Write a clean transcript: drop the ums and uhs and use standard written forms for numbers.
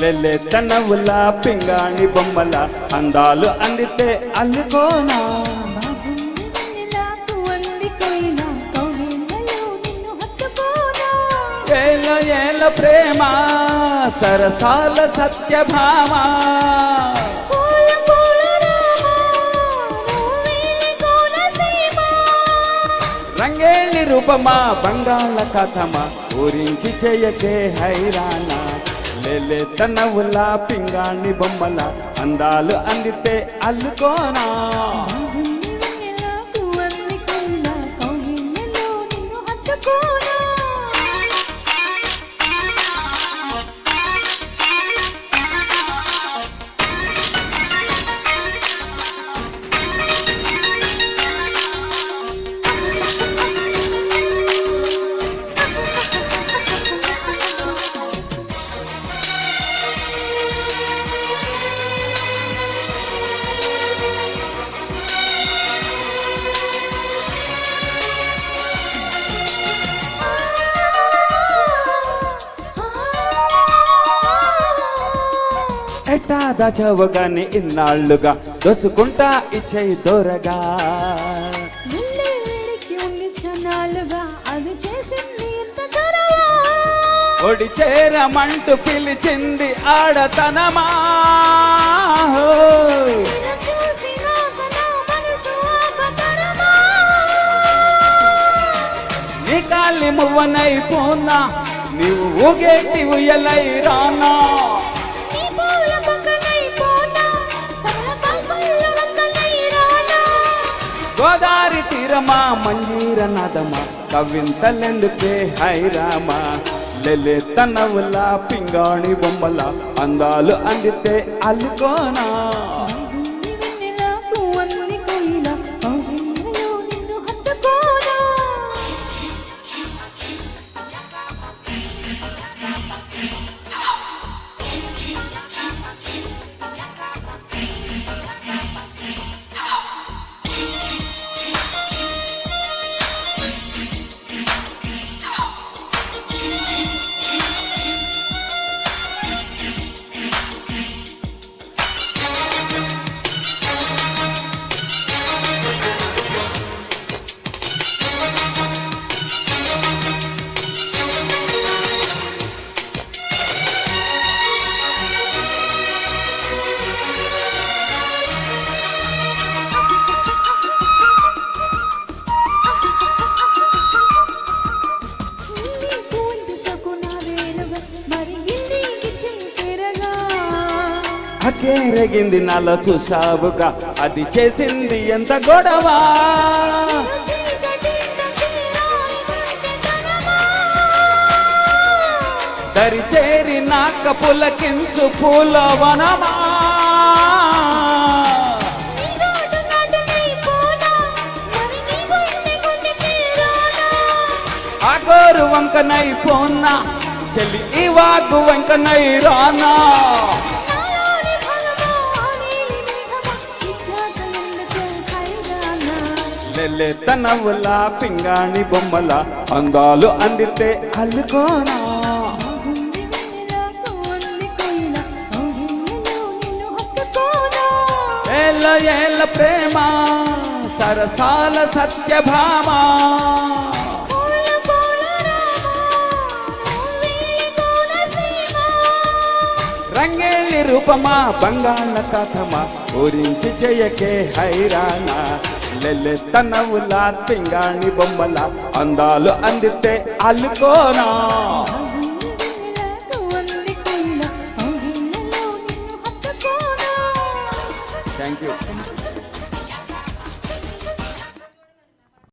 లెల్లెత్తనవుల పింగాణి బొమ్మల అందాలు అందితే అల్లుకోనా ఏల ఏల ప్రేమ సరసాల సత్యభామ రంగేళి రూపమా బంగాళాఖాతమా ఊరించి చేయకే హైరానా లెల్లెత్తనవుల పింగాణి బొమ్మల అందాలు అందితే అల్లుకోనా ఎట్టా దాచవగాని ఇన్నాళ్ళుగా దోచుకుంటా ఇచ్చేయి దొరగా ఒడి చేరమంటూ పిలిచింది ఆడతనమా నీ కాలి మువ్వనైపోనా నీవు ఊగేటి ఉయ్యలై రానా గోదారి తీరమా మంజీర నాదమా కవింతలెందుకే హైరామా లెల్లెత్తనవుల పింగాణి బొమ్మల అందాలు అందితే అల్లుకోనా అకేరగింది నాలో చూసావుగా అది చేసింది ఎంత గొడవ దరి చేరి నాక పులకించు పూలవనమా ఆగోరు వంకనై పోన్నా చెల్లి ఈ వాగు వంకనై రానా లెల్లెత్తనవుల పింగాణి బొమ్మల అందాలు అందితే అల్లుకోనా ఏల ఏల ప్రేమ సరసాల సత్యభామ రంగేళి రూపమా బంగాళాఖాతమా ఊరించి చేయకే హైరానా లెల్లెత్తనవుల పింగాణి బొమ్మల అందాలు అందితే అల్లుకోనా థ్యాంక్ యూ